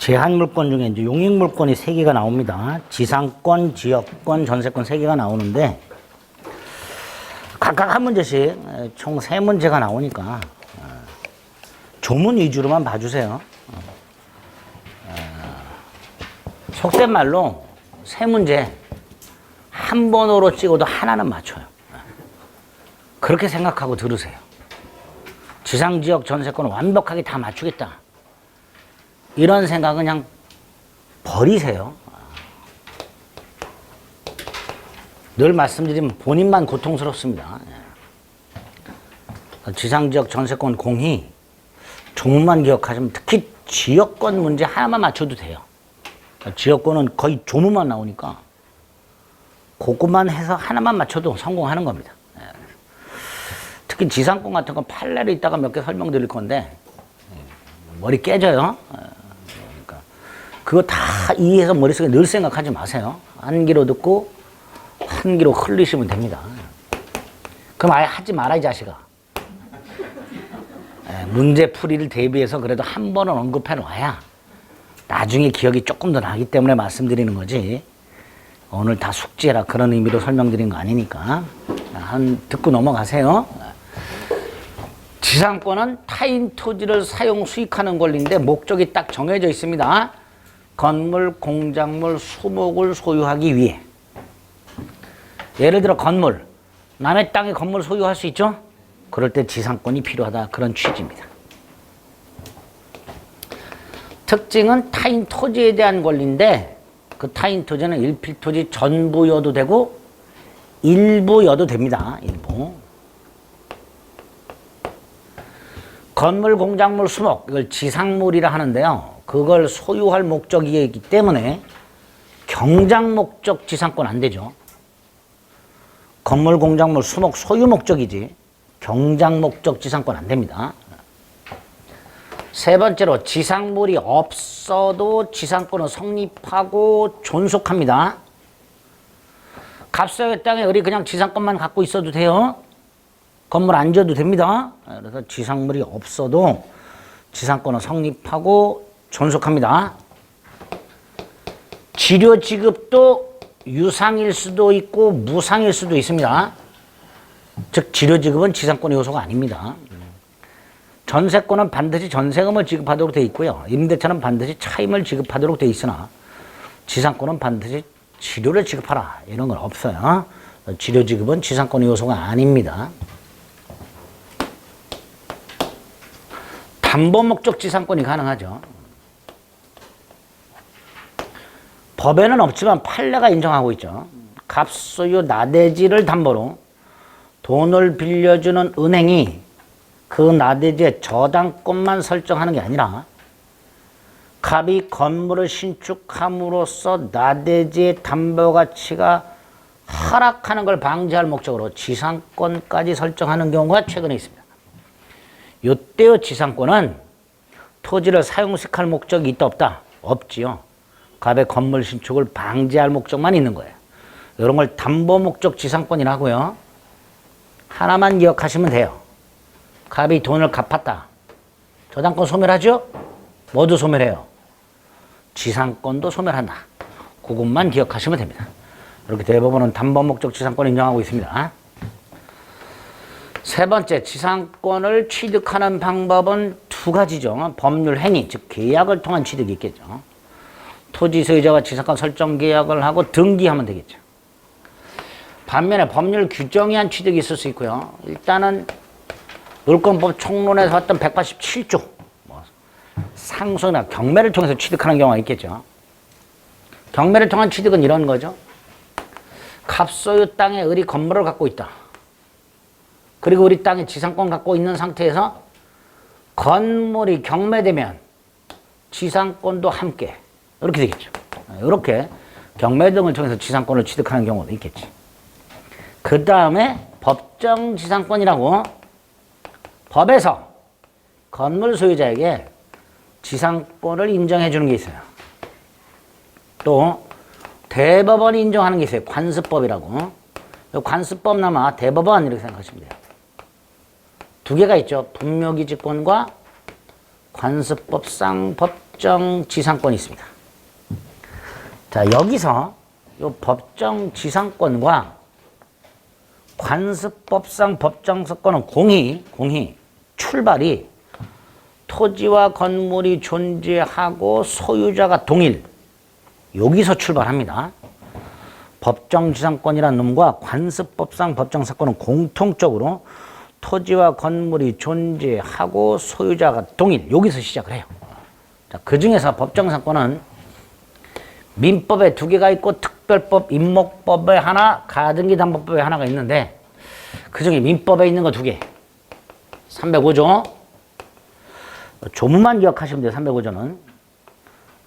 제한물권 중에 이제 용익물권이 3개가 나옵니다. 지상권, 지역권, 전세권 3개가 나오는데 각각 한 문제씩 총 3문제가 나오니까 조문 위주로만 봐주세요. 속된 말로 3문제 한 번으로 찍어도 하나는 맞춰요. 그렇게 생각하고 들으세요. 지상, 지역, 전세권을 완벽하게 다 맞추겠다. 이런 생각은 그냥 버리세요. 늘 말씀드리면 본인만 고통스럽습니다. 지상, 지역, 전세권 공히 조문만 기억하시면 특히 지역권 문제 하나만 맞춰도 돼요. 지역권은 거의 조문만 나오니까 그것만 해서 하나만 맞춰도 성공하는 겁니다. 특히 지상권 같은 건 판례로 있다가 몇 개 설명드릴 건데 머리 깨져요. 그러니까 그거 다 이해해서 머릿속에 늘 생각하지 마세요. 한 귀로 듣고 한 귀로 흘리시면 됩니다. 그럼 아예 하지 마라 이 자식아. 문제 풀이를 대비해서 그래도 한 번은 언급해 놔야 나중에 기억이 조금 더 나기 때문에 말씀드리는 거지. 오늘 다 숙지해라 그런 의미로 설명드린 거 아니니까 듣고 넘어가세요. 지상권은 타인 토지를 사용 수익하는 권리인데 목적이 딱 정해져 있습니다. 건물, 공작물, 수목을 소유하기 위해. 예를 들어 건물, 남의 땅에 건물 소유할 수 있죠? 그럴 때 지상권이 필요하다 그런 취지입니다. 특징은 타인 토지에 대한 권리인데 그 타인 토지는 일필토지 전부여도 되고 일부여도 됩니다. 일부. 건물, 공작물, 수목 이걸 지상물이라 하는데요. 그걸 소유할 목적이기 때문에 경작 목적 지상권 안 되죠. 건물, 공작물, 수목 소유 목적이지 경작 목적 지상권 안 됩니다. 세 번째로 지상물이 없어도 지상권은 성립하고 존속합니다. 갑소의 땅에 우리 그냥 지상권만 갖고 있어도 돼요. 건물 안 지어도 됩니다. 그래서 지상물이 없어도 지상권은 성립하고 존속합니다. 지료 지급도 유상일 수도 있고 무상일 수도 있습니다. 즉 지료 지급은 지상권의 요소가 아닙니다. 전세권은 반드시 전세금을 지급하도록 되어 있고요. 임대차는 반드시 차임을 지급하도록 되어 있으나 지상권은 반드시 지료를 지급하라 이런 건 없어요. 지료 지급은 지상권의 요소가 아닙니다. 담보 목적 지상권이 가능하죠. 법에는 없지만 판례가 인정하고 있죠. 갑소유 나대지를 담보로 돈을 빌려주는 은행이 그 나대지의 저당권만 설정하는 게 아니라 갑이 건물을 신축함으로써 나대지의 담보 가치가 하락하는 걸 방지할 목적으로 지상권까지 설정하는 경우가 최근에 있습니다. 이때의 지상권은 토지를 사용식할 목적이 있다 없다? 없지요. 갑의 건물 신축을 방지할 목적만 있는 거예요. 이런 걸 담보 목적 지상권이라고요. 하나만 기억하시면 돼요. 갑이 돈을 갚았다. 저당권 소멸하죠? 모두 소멸해요. 지상권도 소멸한다. 그것만 기억하시면 됩니다. 이렇게 대법원은 담보 목적 지상권을 인정하고 있습니다. 세 번째, 지상권을 취득하는 방법은 두 가지죠. 법률 행위, 즉 계약을 통한 취득이 있겠죠. 토지 소유자와 지상권 설정 계약을 하고 등기하면 되겠죠. 반면에 법률 규정에 한 취득이 있을 수 있고요. 일단은 물권법 총론에서 봤던 187조 상소나 경매를 통해서 취득하는 경우가 있겠죠. 경매를 통한 취득은 이런 거죠. 갑소유 땅에 우리 건물을 갖고 있다. 그리고 우리 땅에 지상권 갖고 있는 상태에서 건물이 경매되면 지상권도 함께 이렇게 되겠죠. 이렇게 경매 등을 통해서 지상권을 취득하는 경우도 있겠지. 그 다음에 법정 지상권이라고 법에서 건물 소유자에게 지상권을 인정해 주는 게 있어요. 또 대법원이 인정하는 게 있어요. 관습법이라고. 관습법 남아 대법원 이렇게 생각하시면 돼요. 두 개가 있죠. 분묘기지권과 관습법, 쌍법, 법정지상권이 있습니다. 자, 여기서 이 법정지상권과 관습법상 법정사건은 공히 출발이 토지와 건물이 존재하고 소유자가 동일, 여기서 출발합니다. 법정지상권이라는 놈과 관습법상 법정사건은 공통적으로 토지와 건물이 존재하고 소유자가 동일, 여기서 시작을 해요. 자, 그 중에서 법정사건은 민법에 2개가 있고 특별법, 임목법에 하나, 가등기담보법에 하나가 있는데 그 중에 민법에 있는 거 2개. 305조. 조문만 기억하시면 돼요. 305조는.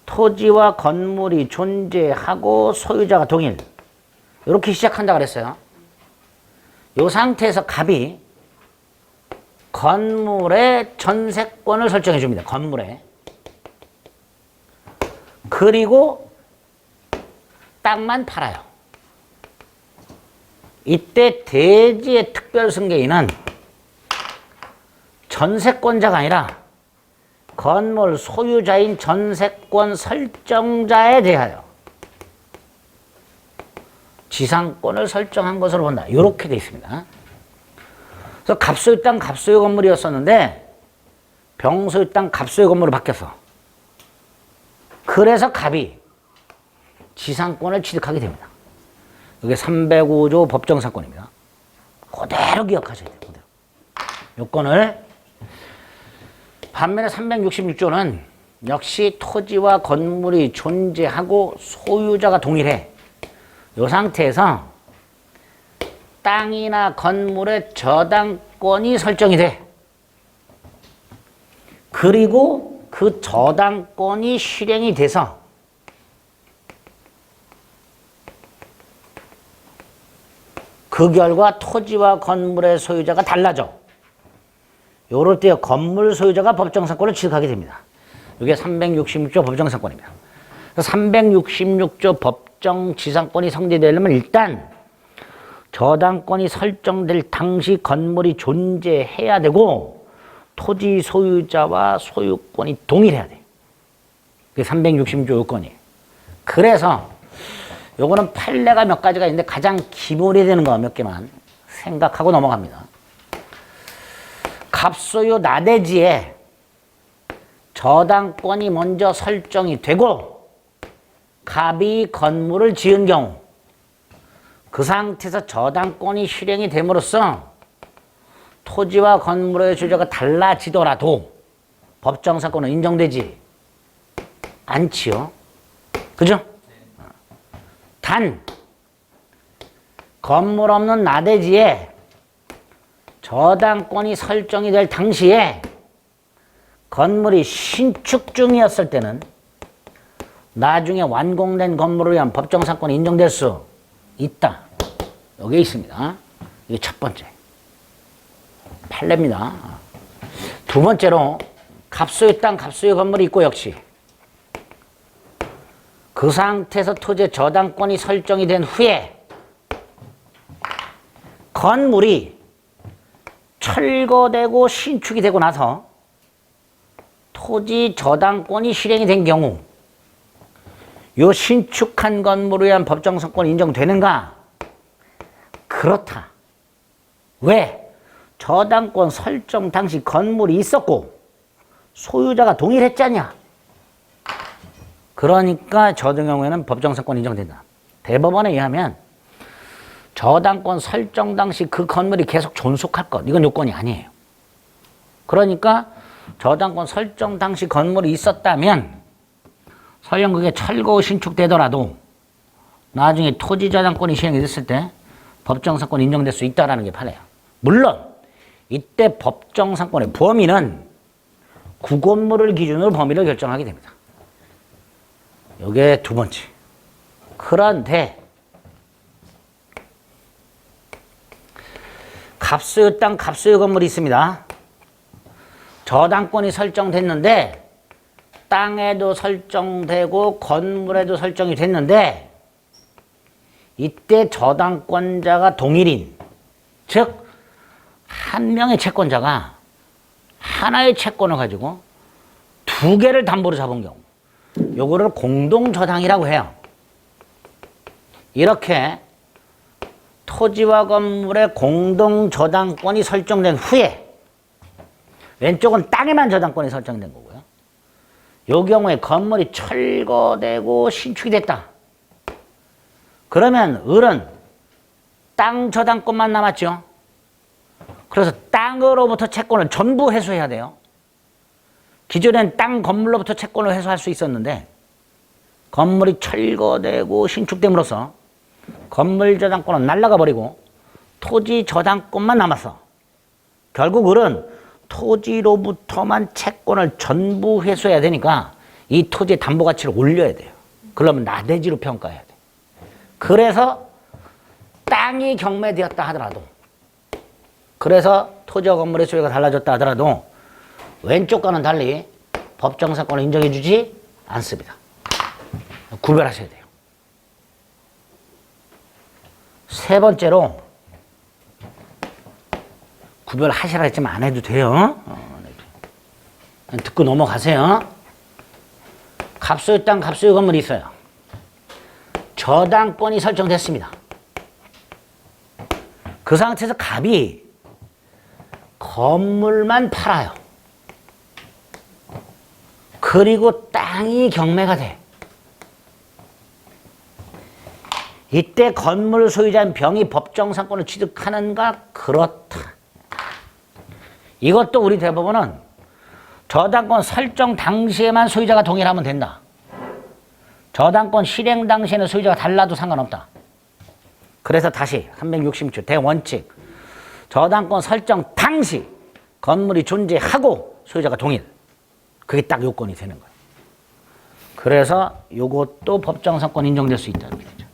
토지와 건물이 존재하고 소유자가 동일. 이렇게 시작한다 그랬어요. 이 상태에서 갑이 건물의 전세권을 설정해 줍니다. 건물에. 그리고 땅만 팔아요. 이때 대지의 특별승계인은 전세권자가 아니라 건물 소유자인 전세권 설정자에 대하여 지상권을 설정한 것으로 본다. 이렇게 되어 있습니다. 그래서 갑소유 땅, 갑소유 건물이었었는데 병소유 땅, 갑소유 건물로 바뀌었어. 그래서 갑이 지상권을 취득하게 됩니다. 이게 305조 법정사건입니다. 그대로 기억하셔야 돼요. 그대로. 요건을. 반면에 366조는 역시 토지와 건물이 존재하고 소유자가 동일해. 이 상태에서 땅이나 건물의 저당권이 설정이 돼. 그리고 그 저당권이 실행이 돼서 그 결과 토지와 건물의 소유자가 달라져. 요럴 때 건물 소유자가 법정사건을 취득하게 됩니다. 이게 366조 법정사건입니다. 366조 법정지상권이 성립되려면 일단 저당권이 설정될 당시 건물이 존재해야 되고 토지 소유자와 소유권이 동일해야 돼. 그게 366조 요건이에요. 그래서 요거는 판례가 몇 가지가 있는데 가장 기본이 되는 거 몇 개만 생각하고 넘어갑니다. 갑소유 나대지에 저당권이 먼저 설정이 되고 갑이 건물을 지은 경우 그 상태에서 저당권이 실행이 됨으로써 토지와 건물의 주제가 달라지더라도 법정사건은 인정되지 않지요. 그죠? 단 건물 없는 나대지에 저당권이 설정이 될 당시에 건물이 신축 중이었을 때는 나중에 완공된 건물을 위한 법정사건이 인정될 수 있다. 여기에 있습니다. 이게 첫 번째 판례입니다. 두 번째로 갑소유 땅, 갑소유 건물이 있고 역시 그 상태에서 토지의 저당권이 설정이 된 후에 건물이 철거되고 신축이 되고 나서 토지 저당권이 실행이 된 경우 요 신축한 건물에 의한 법정사건이 인정되는가? 그렇다. 왜? 저당권 설정 당시 건물이 있었고 소유자가 동일했잖냐. 그러니까 저 같은 경우에는 법정사건이 인정된다. 대법원에 의하면 저당권 설정 당시 그 건물이 계속 존속할 것, 이건 요건이 아니에요. 그러니까 저당권 설정 당시 건물이 있었다면 설령 그게 철거 신축되더라도 나중에 토지 저당권이 시행이 됐을 때 법정사건이 인정될 수 있다는 게 판례야. 물론 이때 법정사건의 범위는 구건물을 기준으로 범위를 결정하게 됩니다. 이게 두 번째. 그런데 갑소유 땅, 갑소유 건물이 있습니다. 저당권이 설정됐는데 땅에도 설정되고 건물에도 설정이 됐는데 이때 저당권자가 동일인, 즉 한 명의 채권자가 하나의 채권을 가지고 두 개를 담보로 잡은 경우 요거를 공동저당이라고 해요. 이렇게 토지와 건물의 공동저당권이 설정된 후에 왼쪽은 땅에만 저당권이 설정된 거고요. 요 경우에 건물이 철거되고 신축이 됐다. 그러면 을은 땅 저당권만 남았죠. 그래서 땅으로부터 채권을 전부 회수해야 돼요. 기존엔 땅 건물로부터 채권을 회수할 수 있었는데 건물이 철거되고 신축됨으로써 건물 저당권은 날아가 버리고 토지 저당권만 남았어. 결국 을은 토지로부터만 채권을 전부 회수해야 되니까 이 토지의 담보가치를 올려야 돼요. 그러면 나대지로 평가해야 돼. 그래서 땅이 경매되었다 하더라도, 그래서 토지와 건물의 소유가 달라졌다 하더라도 왼쪽과는 달리 법정사건을 인정해 주지 않습니다. 구별하셔야 돼요. 세 번째로, 구별하시라 했지만 안 해도 돼요. 듣고 넘어가세요. 갑소유 땅, 갑소유 건물이 있어요. 저당권이 설정됐습니다. 그 상태에서 갑이 건물만 팔아요. 그리고 땅이 경매가 돼. 이때 건물 소유자인 병이 법정상권을 취득하는가? 그렇다. 이것도 우리 대법원은 저당권 설정 당시에만 소유자가 동일하면 된다. 저당권 실행 당시에는 소유자가 달라도 상관없다. 그래서 다시 360조 대원칙, 저당권 설정 당시 건물이 존재하고 소유자가 동일. 그게 딱 요건이 되는 거예요. 그래서 요것도 법정상권 인정될 수 있다는 얘기죠.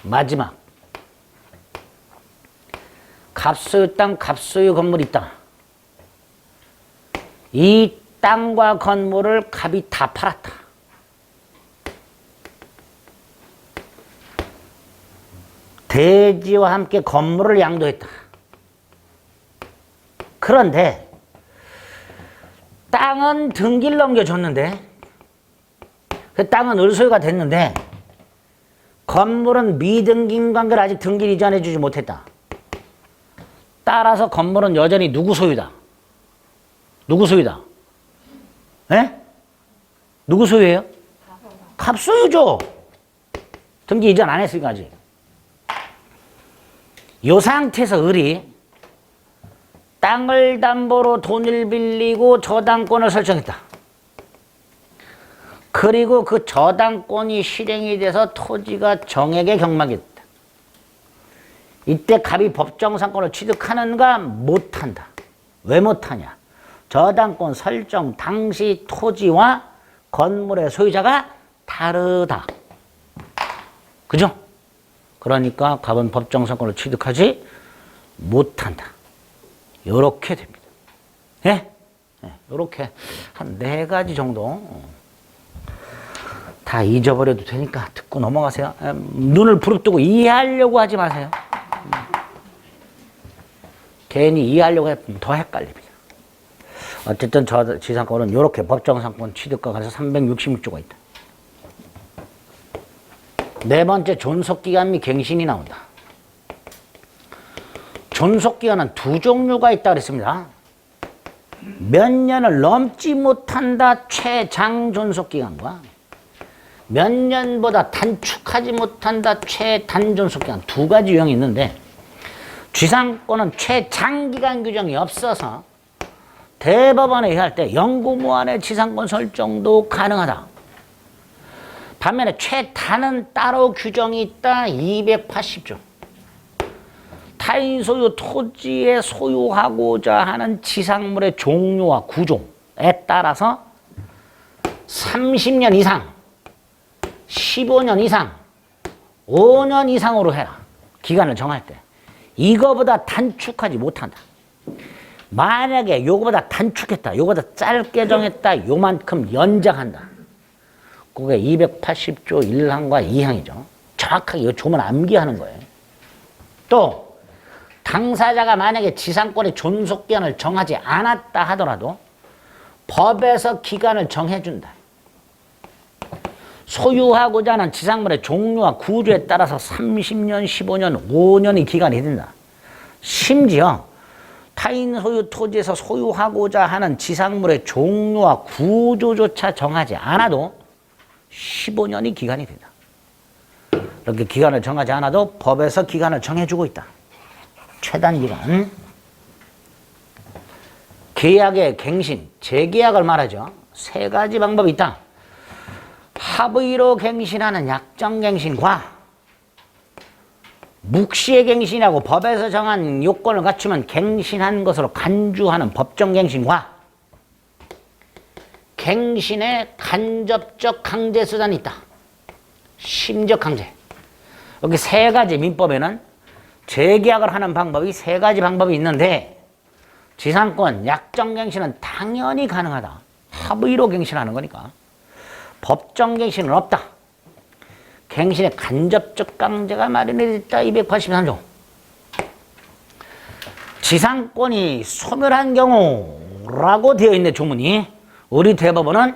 마지막, 갑소유 땅, 갑소유 건물이 있다. 이 땅과 건물을 갑이 다 팔았다. 대지와 함께 건물을 양도했다. 그런데 땅은 등기를 넘겨줬는데, 그 땅은 을소유가 됐는데 건물은 미등기인 관계로 아직 등기를 이전해 주지 못했다. 따라서 건물은 여전히 누구 소유다? 누구 소유다? 예? 누구 소유예요? 갑소유죠. 등기 이전 안 했으니까 아직. 이 상태에서 을이 땅을 담보로 돈을 빌리고 저당권을 설정했다. 그리고 그 저당권이 실행이 돼서 토지가 정액에 경락이 됐다. 이때 갑이 법정상권을 취득하는가? 못한다. 왜 못하냐? 저당권 설정 당시 토지와 건물의 소유자가 다르다. 그죠? 그러니까 갑은 법정상권을 취득하지 못한다. 요렇게 됩니다. 예? 요렇게 한 4가지 정도 다 잊어버려도 되니까 듣고 넘어가세요. 눈을 부릅뜨고 이해하려고 하지 마세요. 괜히 이해하려고 하면 더 헷갈립니다. 어쨌든 저 지상권은 이렇게 법정상권 취득과 관해서 366조가 있다. 네 번째, 존속기간 및 갱신이 나온다. 존속기간은 두 종류가 있다 그랬습니다. 몇 년을 넘지 못한다 최장 존속기간과 몇 년보다 단축하지 못한다 최단 존속기간, 두 가지 유형이 있는데 쥐상권은 최장기간 규정이 없어서 대법원에 의할 때 영구무한의 지상권 설정도 가능하다. 반면에 최단은 따로 규정이 있다. 280조. 타인 소유 토지에 소유하고자 하는 지상물의 종류와 구조에 따라서 30년 이상, 15년 이상, 5년 이상으로 해라. 기간을 정할 때. 이거보다 단축하지 못한다. 만약에 요거보다 단축했다, 요거보다 짧게 정했다, 요만큼 연장한다. 그게 280조 1항과 2항이죠. 정확하게 이거 조문 암기하는 거예요. 또 당사자가 만약에 지상권의 존속기간을 정하지 않았다 하더라도 법에서 기간을 정해준다. 소유하고자 하는 지상물의 종류와 구조에 따라서 30년, 15년, 5년의 기간이 된다. 심지어 타인 소유 토지에서 소유하고자 하는 지상물의 종류와 구조조차 정하지 않아도 15년의 기간이 된다. 이렇게 기간을 정하지 않아도 법에서 기간을 정해주고 있다. 최단 기간. 계약의 갱신, 재계약을 말하죠. 세 가지 방법이 있다. 합의로 갱신하는 약정갱신과 묵시의 갱신이라고 법에서 정한 요건을 갖추면 갱신한 것으로 간주하는 법정갱신과 갱신의 간접적 강제수단이 있다. 심적 강제. 여기 세 가지 민법에는 재계약을 하는 방법이 세 가지 방법이 있는데 지상권, 약정갱신은 당연히 가능하다. 합의로 갱신하는 거니까. 법정갱신은 없다. 갱신의 간접적 강제가 마련이 됐다. 283조. 지상권이 소멸한 경우라고 되어 있는 조문이 우리 대법원은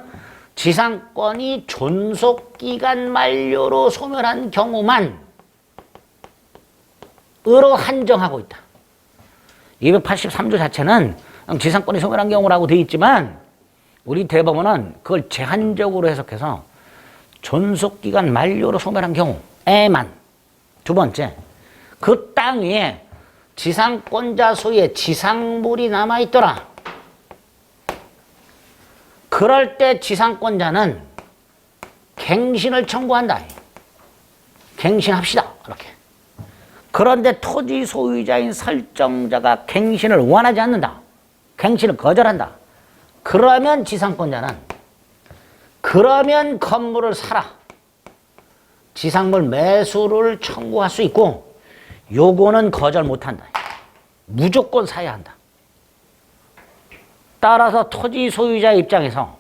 지상권이 존속기간 만료로 소멸한 경우만 으로 한정하고 있다. 283조 자체는 지상권이 소멸한 경우라고 되어 있지만 우리 대법원은 그걸 제한적으로 해석해서 존속기간 만료로 소멸한 경우에만. 두 번째, 그 땅 위에 지상권자 소유의 지상물이 남아있더라. 그럴 때 지상권자는 갱신을 청구한다. 갱신합시다. 이렇게. 그런데 토지 소유자인 설정자가 갱신을 원하지 않는다. 갱신을 거절한다. 그러면 지상권자는 그러면 건물을 사라. 지상물 매수를 청구할 수 있고 요거는 거절 못한다. 무조건 사야 한다. 따라서 토지 소유자 입장에서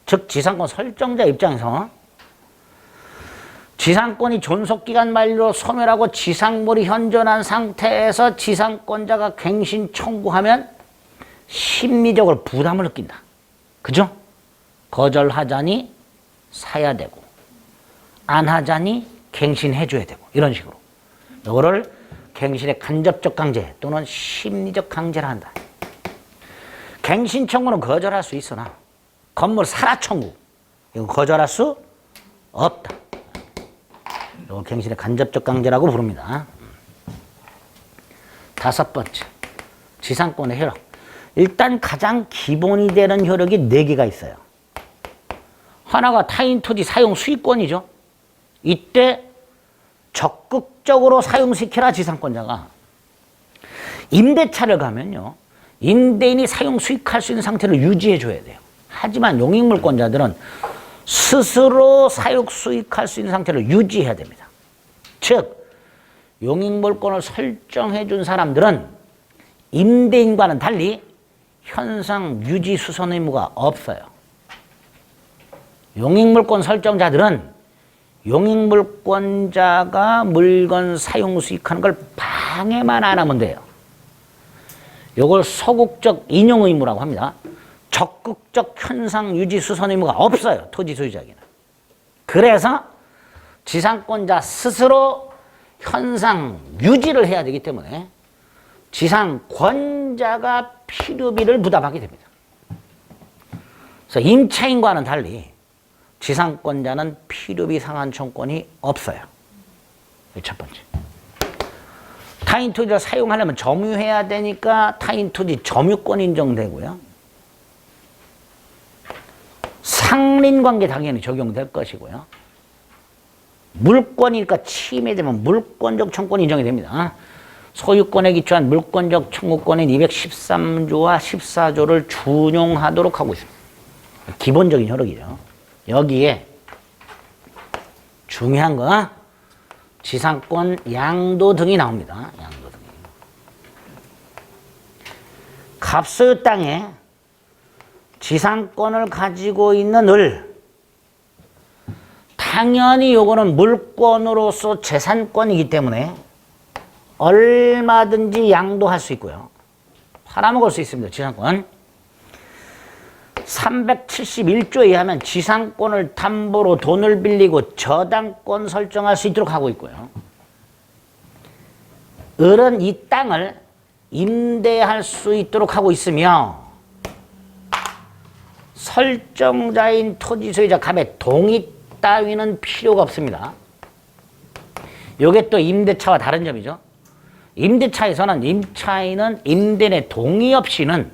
즉 지상권 설정자 입장에서 지상권이 존속기간 만료로 소멸하고 지상물이 현존한 상태에서 지상권자가 갱신 청구하면 심리적으로 부담을 느낀다. 그죠? 거절하자니 사야 되고 안 하자니 갱신해줘야 되고 이런 식으로. 이거를 갱신의 간접적 강제 또는 심리적 강제라 한다. 갱신 청구는 거절할 수 있으나 건물 사라 청구 이건 거절할 수 없다. 이걸 갱신의 간접적 강제라고 부릅니다. 다섯 번째, 지상권의 효력. 일단 가장 기본이 되는 효력이 4개가 있어요. 하나가 타인 토지 사용 수익권이죠. 이때 적극적으로 사용시키라 지상권자가. 임대차를 가면요. 임대인이 사용 수익할 수 있는 상태를 유지해 줘야 돼요. 하지만 용익물권자들은 스스로 사용 수익할 수 있는 상태를 유지해야 됩니다. 즉 용익물권을 설정해 준 사람들은 임대인과는 달리 현상 유지 수선 의무가 없어요. 용익물권 설정자들은 용익물권자가 물건 사용 수익하는 걸 방해만 안 하면 돼요. 이걸 소극적 인용 의무라고 합니다. 적극적 현상 유지 수선 의무가 없어요. 토지 소유자에게는. 그래서 지상권자 스스로 현상 유지를 해야 되기 때문에 지상권자가 필요비를 부담하게 됩니다. 그래서 임차인과는 달리 지상권자는 필요비 상환 청구권이 없어요. 첫 번째. 타인 토지를 사용하려면 점유해야 되니까 타인 토지 점유권 인정되고요. 상린관계 당연히 적용될 것이고요. 물권이니까 침해되면 물권적 청구권 인정이 됩니다. 소유권에 기초한 물권적 청구권인 213조와 14조를 준용하도록 하고 있습니다. 기본적인 효력이죠. 여기에 중요한 거 지상권 양도 등이 나옵니다. 양도 등이. 갑소유 땅에 지상권을 가지고 있는 을 당연히 요거는 물권으로서 재산권이기 때문에 얼마든지 양도할 수 있고요. 팔아먹을 수 있습니다. 지상권. 371조에 의하면 지상권을 담보로 돈을 빌리고 저당권 설정할 수 있도록 하고 있고요. 을은 이 땅을 임대할 수 있도록 하고 있으며 설정자인 토지 소유자 갑의 동의 따위는 필요가 없습니다. 이게 또 임대차와 다른 점이죠. 임대차에서는 임차인은 임대인의 동의 없이는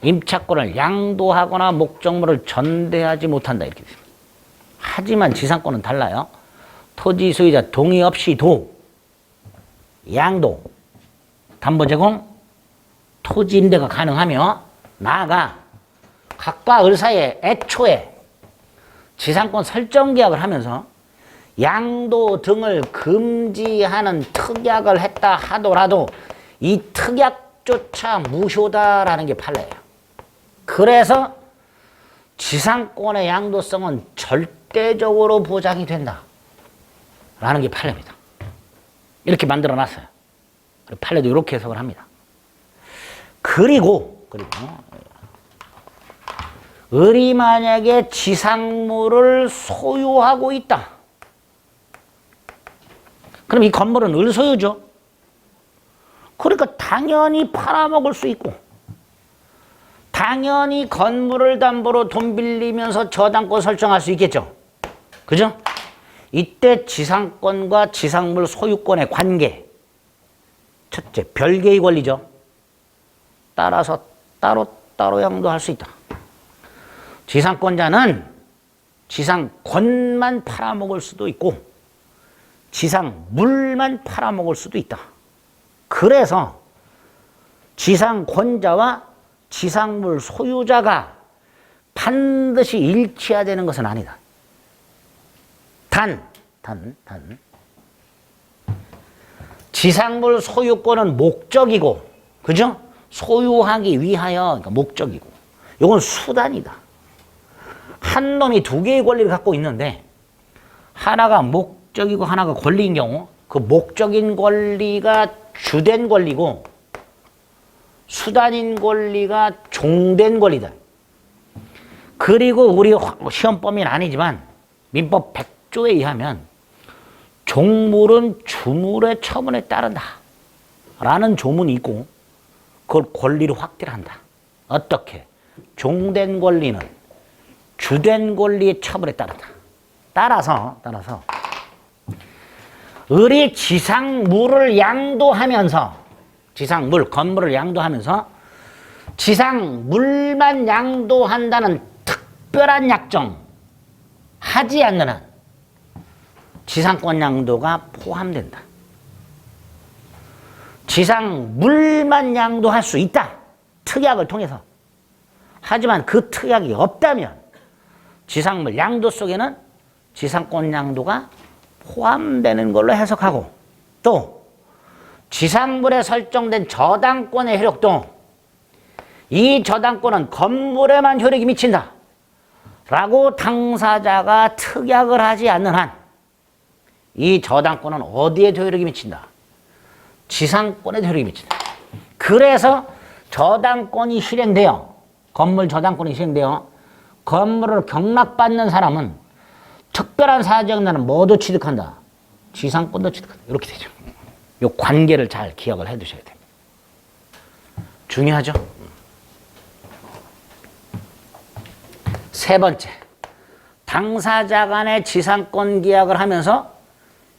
임차권을 양도하거나 목적물을 전대하지 못한다 이렇게 됩니다. 하지만 지상권은 달라요. 토지 소유자 동의 없이도 양도, 담보 제공, 토지 임대가 가능하며 나아가 각과 을 사이에 애초에 지상권 설정 계약을 하면서 양도 등을 금지하는 특약을 했다 하더라도 이 특약조차 무효다라는 게 판례예요. 그래서 지상권의 양도성은 절대적으로 보장이 된다 라는 게 판례입니다. 이렇게 만들어 놨어요. 판례도 이렇게 해석을 합니다. 그리고 을이 만약에 지상물을 소유하고 있다. 그럼 이 건물은 을 소유죠. 그러니까 당연히 팔아먹을 수 있고 당연히 건물을 담보로 돈 빌리면서 저당권 설정할 수 있겠죠. 그죠? 이때 지상권과 지상물 소유권의 관계. 첫째, 별개의 권리죠. 따라서 따로 양도할 수 있다. 지상권자는 지상권만 팔아먹을 수도 있고 지상물만 팔아먹을 수도 있다. 그래서 지상권자와 지상물 소유자가 반드시 일치해야 되는 것은 아니다. 단 지상물 소유권은 목적이고, 그죠? 소유하기 위하여, 그러니까 목적이고, 이건 수단이다. 한 놈이 두 개의 권리를 갖고 있는데 하나가 목적이고 하나가 권리인 경우 그 목적인 권리가 주된 권리고 수단인 권리가 종된 권리다. 그리고 우리 시험 범위는 아니지만 민법 100조에 의하면 종물은 주물의 처분에 따른다 라는 조문이 있고 그걸 권리로 확대를 한다. 어떻게? 종된 권리는 주된 권리의 처분에 따른다. 따라서 을이 지상물을 양도하면서 지상물, 건물을 양도하면서 지상물만 양도한다는 특별한 약정 하지 않는 한 지상권 양도가 포함된다. 지상물만 양도할 수 있다. 특약을 통해서. 하지만 그 특약이 없다면 지상물 양도 속에는 지상권 양도가 포함되는 걸로 해석하고 또 지상물에 설정된 저당권의 효력도 이 저당권은 건물에만 효력이 미친다 라고 당사자가 특약을 하지 않는 한 이 저당권은 어디에 효력이 미친다? 지상권에 효력이 미친다. 그래서 저당권이 실행되어 건물 저당권이 실행되어 건물을 경락받는 사람은 특별한 사정에 나는 뭐도 취득한다? 지상권도 취득한다. 이렇게 되죠. 이 관계를 잘 기억을 해 두셔야 됩니다. 중요하죠? 세 번째, 당사자 간의 지상권 계약을 하면서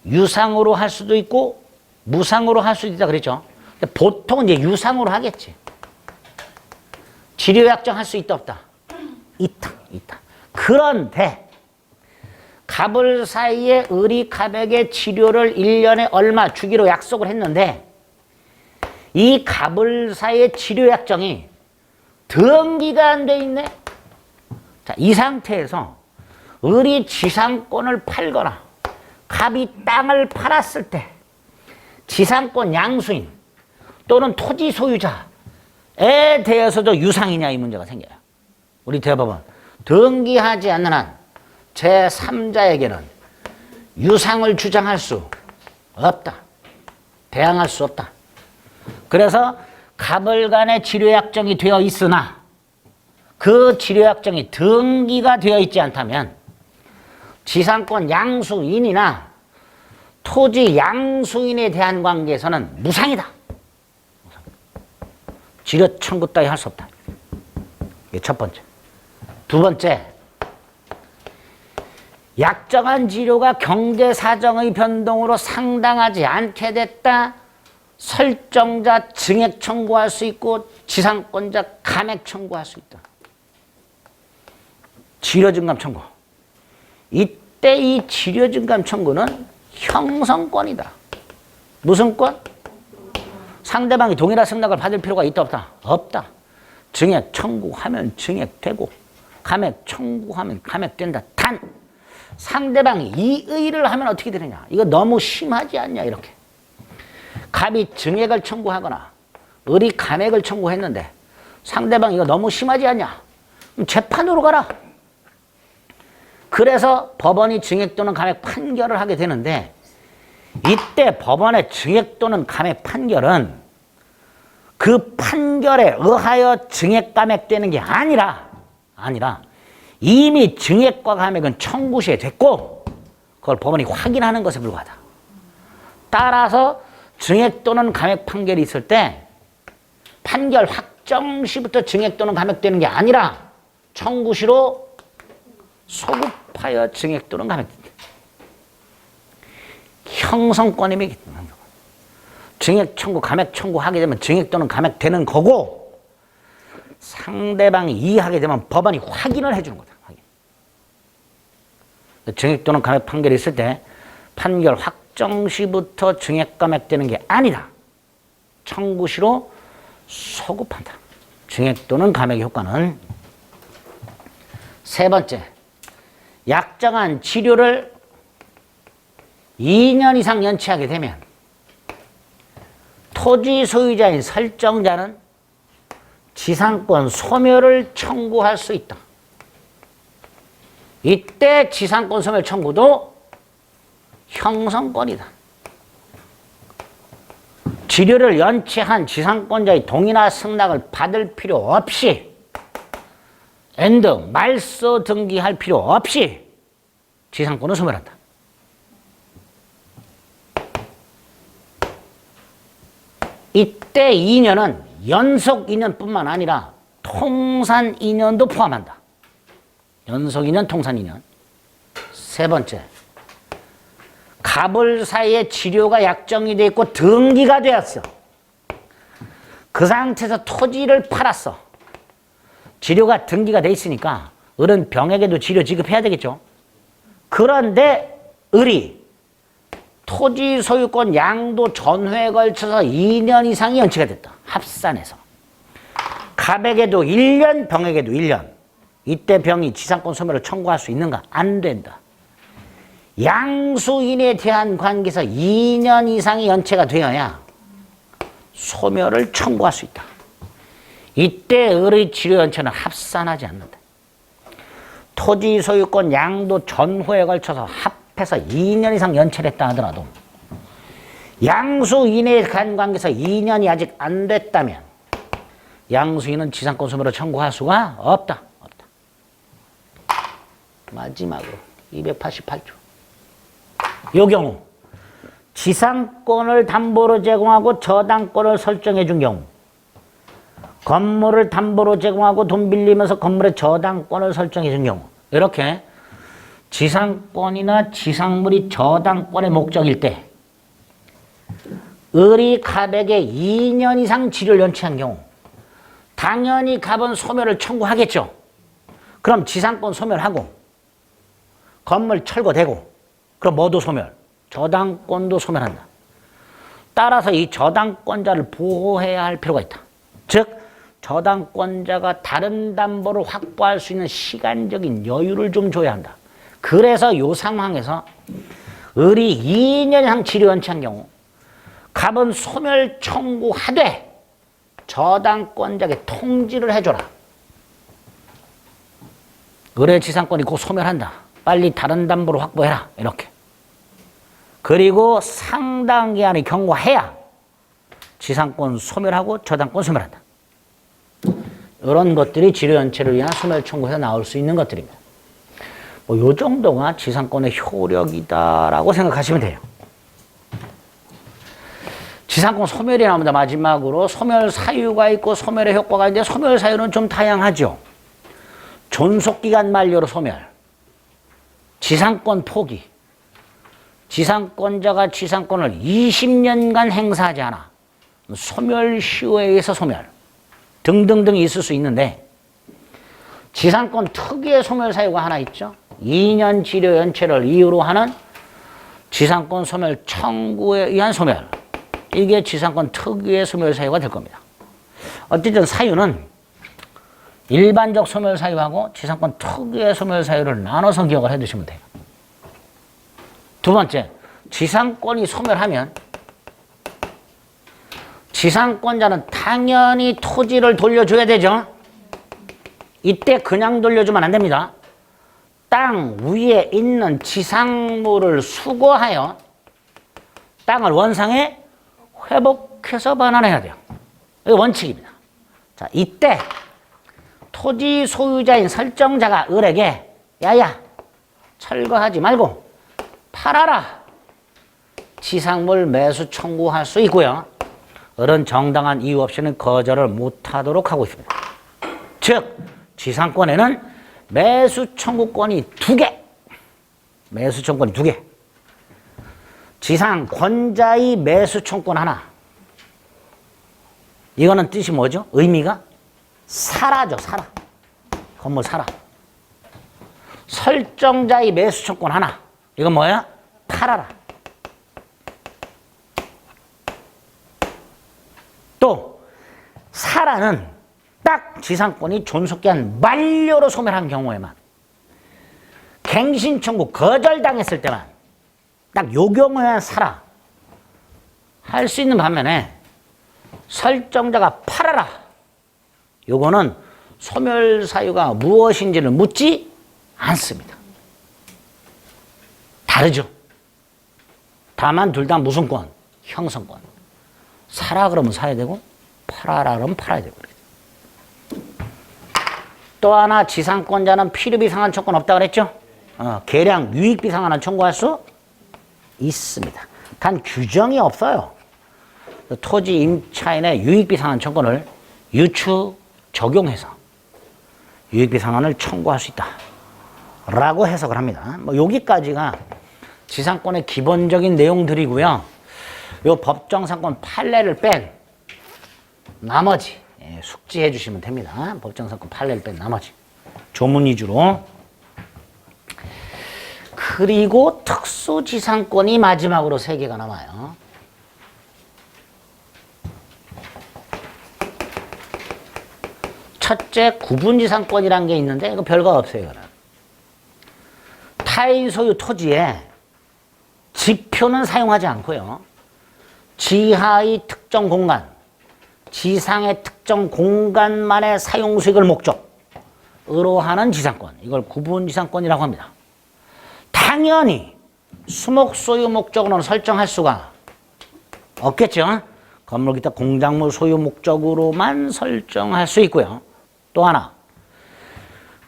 유상으로 할 수도 있고 무상으로 할 수도 있다 그랬죠. 보통은 이제 유상으로 하겠지. 치료약정 할 수 있다 없다? 있다. 그런데 갑을 사이에 을이 갑에게 치료를 1년에 얼마 주기로 약속을 했는데 이 갑을 사이의 치료약정이 등기가 안 돼 있네. 자, 이 상태에서 을이 지상권을 팔거나 갑이 땅을 팔았을 때 지상권 양수인 또는 토지 소유자에 대해서도 유상이냐 이 문제가 생겨요. 우리 대법원 등기하지 않는 한 제3자에게는 유상을 주장할 수 없다. 대항할 수 없다. 그래서 갑을 간의 치료약정이 되어 있으나 그 치료약정이 등기가 되어 있지 않다면 지상권 양수인이나 토지 양수인에 대한 관계에서는 무상이다. 치료 청구 따위 할 수 없다. 이게 첫 번째. 두 번째, 약정한 치료가 경제사정의 변동으로 상당하지 않게 됐다. 설정자 증액 청구할 수 있고 지상권자 감액 청구할 수 있다. 치료증감 청구. 이때 이 치료증감 청구는 형성권이다. 무슨 권? 상대방이 동일한 승낙을 받을 필요가 있다 없다? 없다. 증액 청구하면 증액되고 감액 청구하면 감액된다. 단 상대방이 이의를 하면 어떻게 되느냐? 이거 너무 심하지 않냐? 이렇게. 갑이 증액을 청구하거나 을이 감액을 청구했는데 상대방 이거 너무 심하지 않냐? 그럼 재판으로 가라. 그래서 법원이 증액 또는 감액 판결을 하게 되는데 이때 법원의 증액 또는 감액 판결은 그 판결에 의하여 증액 감액되는 게 아니라 이미 증액과 감액은 청구 시에 됐고 그걸 법원이 확인하는 것에 불과하다. 따라서 증액 또는 감액 판결이 있을 때 판결 확정 시부터 증액 또는 감액되는 게 아니라 청구 시로 소급하여 증액 또는 감액된다. 형성권임이기 때문에 증액 청구, 감액 청구하게 되면 증액 또는 감액되는 거고 상대방이 이의하게 되면 법원이 확인을 해주는 거다. 확인. 증액 또는 감액 판결이 있을 때 판결 확정 시부터 증액 감액되는 게 아니다. 청구 시로 소급한다. 증액 또는 감액의 효과는 세 번째, 약정한 치료를 2년 이상 연체하게 되면 토지 소유자인 설정자는 지상권 소멸을 청구할 수 있다. 이때 지상권 소멸 청구도 형성권이다. 치료를 연체한 지상권자의 동의나 승낙을 받을 필요 없이 말소 등기할 필요 없이 지상권을 소멸한다. 이때 2년은 연속 2년뿐만 아니라 통산 2년도 포함한다. 연속 2년, 통산 2년. 세 번째, 갑을 사이에 치료가 약정이 돼 있고 등기가 되었어. 그 상태에서 토지를 팔았어. 치료가 등기가 돼 있으니까 을은 병에게도 치료 지급해야 되겠죠. 그런데 을이 토지 소유권 양도 전회에 걸쳐서 2년 이상이 연체가 됐다. 합산해서. 갑에게도 1년, 병에게도 1년. 이때 병이 지상권 소멸을 청구할 수 있는가? 안 된다. 양수인에 대한 관계에서 2년 이상이 연체가 되어야 소멸을 청구할 수 있다. 이때 을의 치료 연체는 합산하지 않는다. 토지 소유권 양도 전후에 걸쳐서 합해서 2년 이상 연체를 했다 하더라도 양수인에 대한 관계에서 2년이 아직 안 됐다면 양수인은 지상권 소멸을 청구할 수가 없다. 마지막으로 288조. 이 경우 지상권을 담보로 제공하고 저당권을 설정해 준 경우, 건물을 담보로 제공하고 돈 빌리면서 건물의 저당권을 설정해 준 경우, 이렇게 지상권이나 지상물이 저당권의 목적일 때 을이 갑에게 2년 이상 치료를 연체한 경우 당연히 갑은 소멸을 청구하겠죠. 그럼 지상권 소멸하고 건물 철거되고 그럼 뭐도 소멸? 저당권도 소멸한다. 따라서 이 저당권자를 보호해야 할 필요가 있다. 즉 저당권자가 다른 담보를 확보할 수 있는 시간적인 여유를 좀 줘야 한다. 그래서 이 상황에서 을이 2년 이상 치료 연체한 경우 갑은 소멸 청구하되 저당권자에게 통지를 해줘라. 을의 지상권이 곧 소멸한다. 빨리 다른 담보를 확보해라. 이렇게. 그리고 상당 기한을 경과해야 지상권 소멸하고 저당권 소멸한다. 이런 것들이 지료연체를 위한 소멸 청구에서 나올 수 있는 것들입니다. 뭐 요 정도가 지상권의 효력이다라고 생각하시면 돼요. 지상권 소멸이 나옵니다. 마지막으로 소멸 사유가 있고 소멸의 효과가 있는데 소멸 사유는 좀 다양하죠. 존속기간 만료로 소멸, 지상권 포기, 지상권자가 지상권을 20년간 행사하지 않아 소멸시효에 의해서 소멸 등등등 있을 수 있는데 지상권 특유의 소멸 사유가 하나 있죠. 2년 지료 연체를 이유로 하는 지상권 소멸 청구에 의한 소멸. 이게 지상권 특유의 소멸 사유가 될 겁니다. 어쨌든 사유는 일반적 소멸 사유하고 지상권 특유의 소멸 사유를 나눠서 기억을 해두시면 돼요. 두 번째, 지상권이 소멸하면 지상권자는 당연히 토지를 돌려줘야 되죠. 이때 그냥 돌려주면 안 됩니다. 땅 위에 있는 지상물을 수거하여 땅을 원상에 회복해서 반환해야 돼요. 이게 원칙입니다. 자, 이때 토지 소유자인 설정자가 을에게 야야 철거하지 말고 팔아라. 지상물 매수 청구할 수 있고요. 을은 정당한 이유 없이는 거절을 못하도록 하고 있습니다. 즉 지상권에는 매수 청구권이 2개, 매수 청구권이 2개, 지상권자의 매수 청구권 하나. 이거는 뜻이 뭐죠? 의미가 사라죠. 사라. 건물 사라. 설정자의 매수 청구권 하나. 이건 뭐야? 팔아라. 또 사라는 딱 지상권이 존속기한 만료로 소멸한 경우에만, 갱신 청구 거절당했을 때만 딱 요 경우에만 사라 할 수 있는 반면에 설정자가 팔아라, 요거는 소멸 사유가 무엇인지를 묻지 않습니다. 다르죠. 다만 둘 다 무슨 권? 형성권. 사라 그러면 사야 되고 팔아라 그러면 팔아야 되고. 또 하나 지상권자는 필요비 상한 청구는 없다고 그랬죠? 계량 유익비 상한은 청구할 수 있습니다. 단 규정이 없어요. 토지 임차인의 유익비 상한 청구를 유추 적용해서 유익비 상한을 청구할 수 있다 라고 해석을 합니다. 뭐 여기까지가 지상권의 기본적인 내용들이고요. 요 법정상권 판례를 뺀 나머지 숙지해 주시면 됩니다. 법정상권 판례를 뺀 나머지 조문 위주로. 그리고 특수지상권이 마지막으로 3개가 남아요. 첫째, 구분지상권이라는 게 있는데 이거 별거 없어요. 이거는 타인 소유 토지에 지표는 사용하지 않고요. 지하의 특정 공간, 지상의 특정 공간만의 사용 수익을 목적으로 하는 지상권, 이걸 구분지상권이라고 합니다. 당연히 수목 소유 목적으로는 설정할 수가 없겠죠. 건물 기타 공작물 소유 목적으로만 설정할 수 있고요. 또 하나,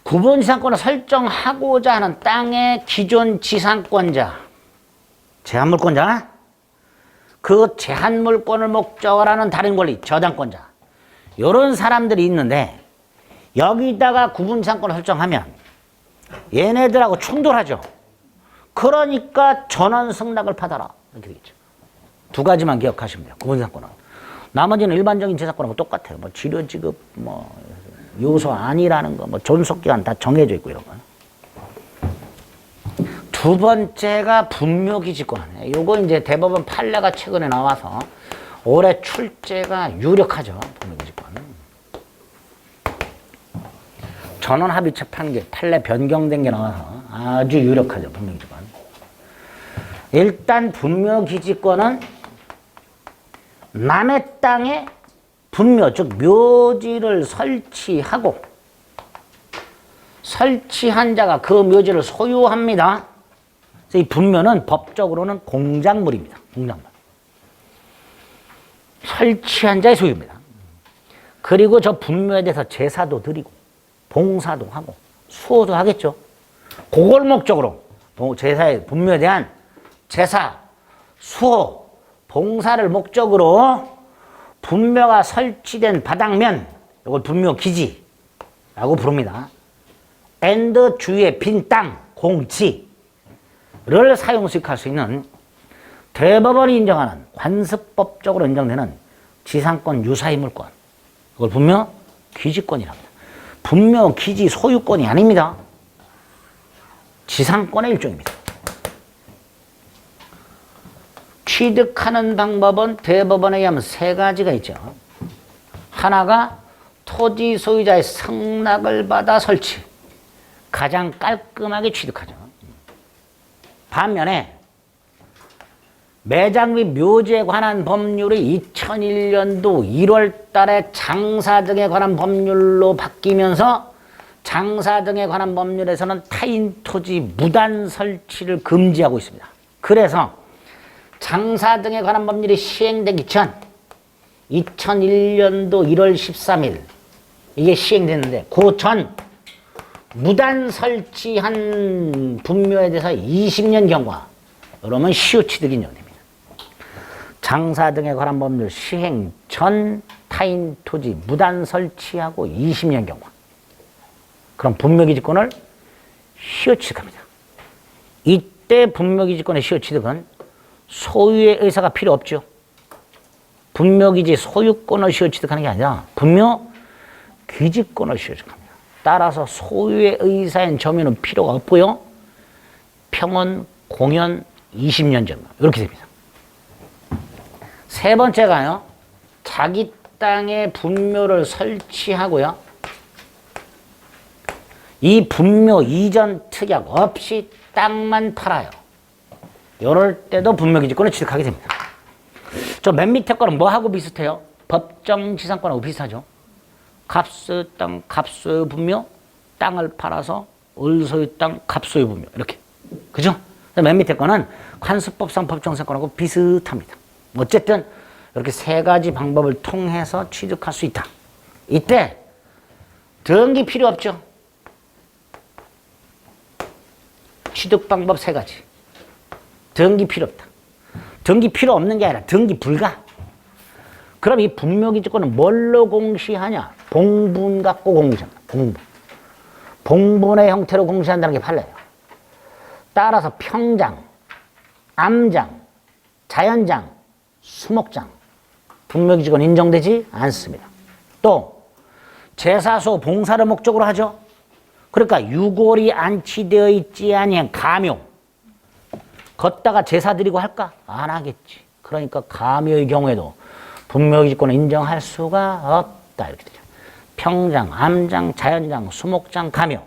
구분지상권을 설정하고자 하는 땅의 기존 지상권자, 제한물권자, 그 제한물권을 목적으로 하는 다른 권리, 저당권자, 이런 사람들이 있는데 여기다가 구분지상권을 설정하면 얘네들하고 충돌하죠. 그러니까 전원 승낙을 받아라 이렇게 되겠죠. 2가지만 기억하시면 돼요. 구분지상권은. 나머지는 일반적인 재산권하고 똑같아요. 뭐 지료지급, 뭐 요소 아니라는 거, 뭐 존속기간 다 정해져 있고 이런 거. 두 번째가 분묘기지권. 요거 이제 대법원 판례가 최근에 나와서 올해 출제가 유력하죠. 분묘기지권. 전원합의체 판결, 판례 변경된 게 나와서 아주 유력하죠. 분묘기지권. 일단 분묘기지권은 남의 땅에 분묘, 즉 묘지를 설치하고 설치한 자가 그 묘지를 소유합니다. 그래서 이 분묘는 법적으로는 공작물입니다. 공작물. 설치한 자의 소유입니다. 그리고 저 분묘에 대해서 제사도 드리고 봉사도 하고 수호도 하겠죠. 그걸 목적으로 제사의 분묘에 대한 제사, 수호, 봉사를 목적으로 분묘가 설치된 바닥면, 이걸 분묘 기지라고 부릅니다. 앤드 주위의 빈 땅, 공지를 사용 수익할 수 있는 대법원이 인정하는 관습법적으로 인정되는 지상권 유사의 물권, 이걸 분묘 기지권이랍니다. 분묘 기지 소유권이 아닙니다. 지상권의 일종입니다. 취득하는 방법은 대법원에 의하면 세 가지가 있죠. 하나가 토지 소유자의 승낙을 받아 설치. 가장 깔끔하게 취득하죠. 반면에 매장 및 묘지에 관한 법률이 2001년도 1월 달에 장사 등에 관한 법률로 바뀌면서 장사 등에 관한 법률에서는 타인 토지 무단 설치를 금지하고 있습니다. 그래서 장사 등에 관한 법률이 시행되기 전 2001년도 1월 13일 이게 시행됐는데 그 전 무단 설치한 분묘에 대해서 20년 경과, 그러면 시효취득이 인정됩니다. 장사 등에 관한 법률 시행 전 타인 토지 무단 설치하고 20년 경과, 그럼 분묘기지권을 시효취득합니다. 이때 분묘기지권의 시효취득은 소유의 의사가 필요 없죠. 분묘기지 소유권을 시효취득하는 게 아니라 분묘기지권을 시효취득합니다. 따라서 소유의 의사인 점유는 필요가 없고요. 평원, 공연 20년 전 이렇게 됩니다. 세 번째가요. 자기 땅에 분묘를 설치하고요. 이 분묘 이전 특약 없이 땅만 팔아요. 이럴 때도 분묘기지권을 취득하게 됩니다. 저 맨 밑에 거는 뭐하고 비슷해요? 법정지상권하고 비슷하죠. 갑소유 땅, 갑소유 분묘, 땅을 팔아서 을소유 땅, 갑소유 분묘 이렇게. 그죠? 맨 밑에 거는 관습법상 법정지상권하고 비슷합니다. 어쨌든 이렇게 세 가지 방법을 통해서 취득할 수 있다. 이때 등기 필요 없죠. 취득 방법 세 가지. 등기 필요 없다. 등기 필요 없는 게 아니라 등기 불가. 그럼 이 분묘기지권은 뭘로 공시하냐? 봉분 갖고 공시합니다. 봉분. 봉분의 형태로 공시한다는 게 판례예요. 따라서 평장, 암장, 자연장, 수목장, 분묘기지권 인정되지 않습니다. 또 제사소 봉사를 목적으로 하죠. 그러니까 유골이 안치되어 있지 아니한 가묘, 걷다가 제사 드리고 할까? 안 하겠지. 그러니까 가묘의 경우에도 분묘기지권을 인정할 수가 없다. 이렇게 되죠. 평장, 암장, 자연장, 수목장, 가묘.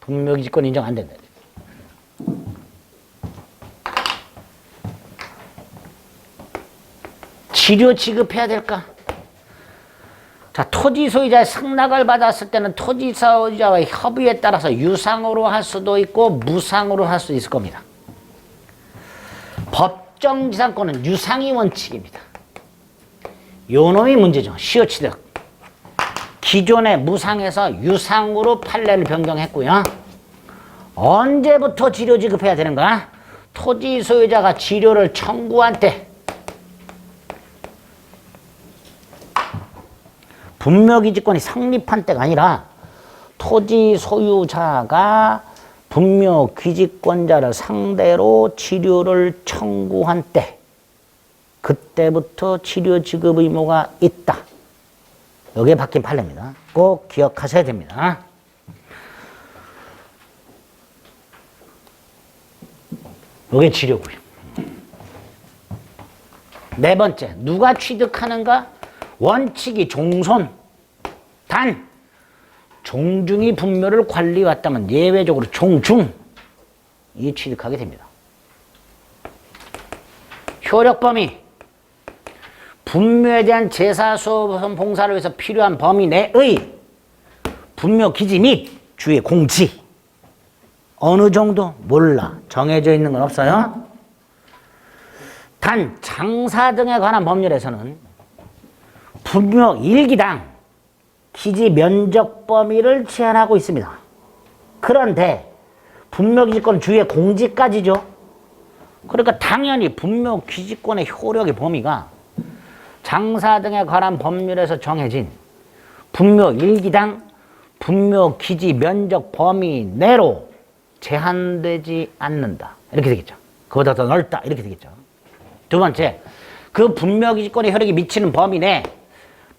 분묘기지권 인정 안 된다. 치료 지급해야 될까? 자, 토지 소유자의 승낙을 받았을 때는 토지 소유자와의 협의에 따라서 유상으로 할 수도 있고 무상으로 할 수도 있을 겁니다. 법정지상권은 유상이 원칙입니다. 요 놈이 문제죠. 시효취득. 기존의 무상에서 유상으로 판례를 변경했고요. 언제부터 치료 지급해야 되는가? 토지 소유자가 치료를 청구한 때. 분묘기지권이 성립한 때가 아니라 토지 소유자가 분묘기지권자를 상대로 치료를 청구한 때, 그때부터 치료 지급 의무가 있다. 여기에 바뀐 판례입니다. 꼭 기억하셔야 됩니다. 이게 치료고요. 네 번째, 누가 취득하는가? 원칙이 종손. 단 종중이 분묘를 관리해왔다면 예외적으로 종중이 취득하게 됩니다. 효력 범위. 분묘에 대한 제사, 수호, 봉사를 위해서 필요한 범위 내의 분묘 기지 및 주의 공지. 어느 정도? 몰라. 정해져 있는 건 없어요. 단 장사 등에 관한 법률에서는 분묘 일기당 기지 면적 범위를 제한하고 있습니다. 그런데 분묘기지권 주의 공지까지죠. 그러니까 당연히 분묘기지권의 효력의 범위가 장사 등에 관한 법률에서 정해진 분묘 일기당 분묘기지 면적 범위 내로 제한되지 않는다. 이렇게 되겠죠. 그보다 더 넓다. 이렇게 되겠죠. 두 번째, 그 분묘기지권의 효력이 미치는 범위 내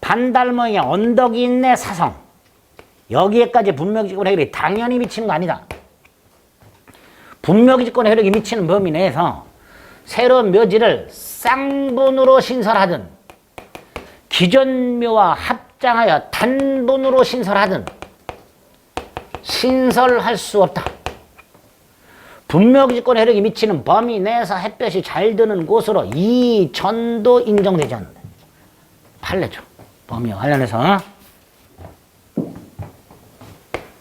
반달 모양의 언덕이 있네 사성. 여기에까지 분묘기지권의 효력이 당연히 미치는 거 아니다. 분묘기지권의 효력이 미치는 범위 내에서 새로운 묘지를 쌍분으로 신설하든 기존 묘와 합장하여 단분으로 신설하든 신설할 수 없다. 분묘기지권의 효력이 미치는 범위 내에서 햇볕이 잘 드는 곳으로 이전도 인정되지 않는다. 판례죠. 범위와 관련해서.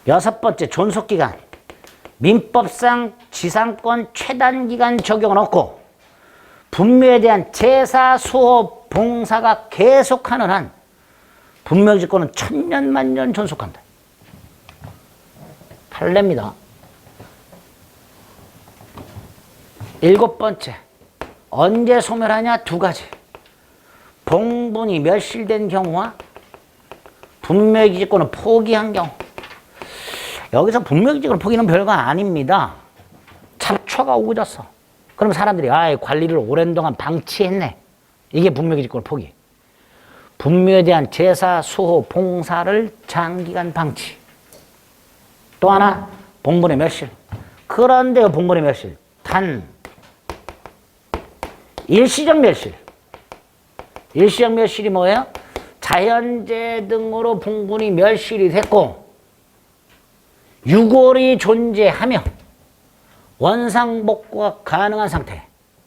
여섯 번째, 존속기간. 민법상 지상권 최단기간 적용은 없고 분묘에 대한 제사, 수호, 봉사가 계속하는 한 분묘기지권은 천년 만년 존속한다. 판례입니다. 일곱 번째, 언제 소멸하냐 두 가지. 봉분이 멸실된 경우와 분묘기지권을 포기한 경우. 여기서 분묘기지권 포기는 별거 아닙니다. 잡초가 오고 졌어. 그럼 사람들이 관리를 오랜 동안 방치했네. 이게 분묘기지권 포기. 분묘에 대한 제사, 수호, 봉사를 장기간 방치. 또 하나, 봉분의 멸실. 그런데요, 봉분의 멸실. 단 일시적 멸실. 일시적 멸실이 뭐예요? 자연재해 등으로 봉분이 멸실이 됐고 유골이 존재하며 원상복구가 가능한 상태.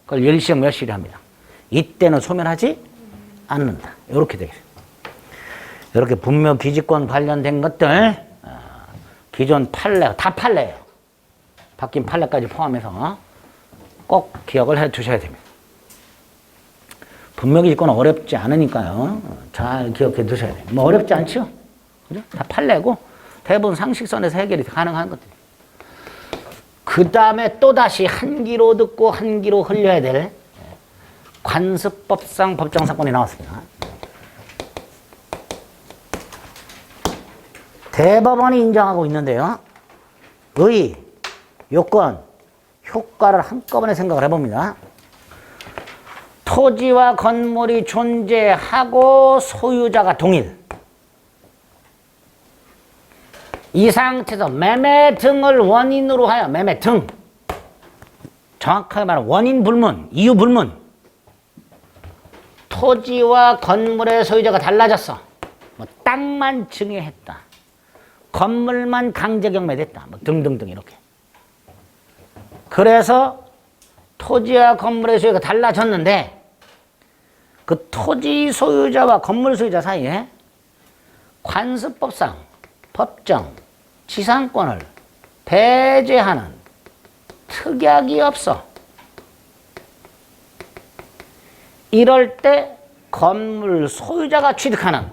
그걸 일시적 멸실이 합니다. 이때는 소멸하지 않는다. 이렇게 되겠습니다. 이렇게 분묘기지권 관련된 것들 기존 판례, 다 판례예요. 바뀐 판례까지 포함해서 꼭 기억을 해 두셔야 됩니다. 분묘기지권은 어렵지 않으니까요. 잘 기억해 두셔야 돼요. 뭐 어렵지 않죠? 그죠? 다 판례고 대부분 상식선에서 해결이 가능한 것들. 그 다음에 또다시 한 귀로 듣고 한 귀로 흘려야 될 관습법상 법정사건이 나왔습니다. 대법원이 인정하고 있는데요. 의, 요건, 효과를 한꺼번에 생각을 해봅니다. 토지와 건물이 존재하고 소유자가 동일. 이 상태에서 매매 등을 원인으로 하여 매매 등. 정확하게 말하면 원인 불문, 이유 불문. 토지와 건물의 소유자가 달라졌어. 뭐 땅만 증여했다. 건물만 강제 경매됐다. 뭐 등등등 이렇게. 그래서 토지와 건물의 소유가 달라졌는데 그 토지 소유자와 건물 소유자 사이에 관습법상 법정 지상권을 배제하는 특약이 없어. 이럴 때 건물 소유자가 취득하는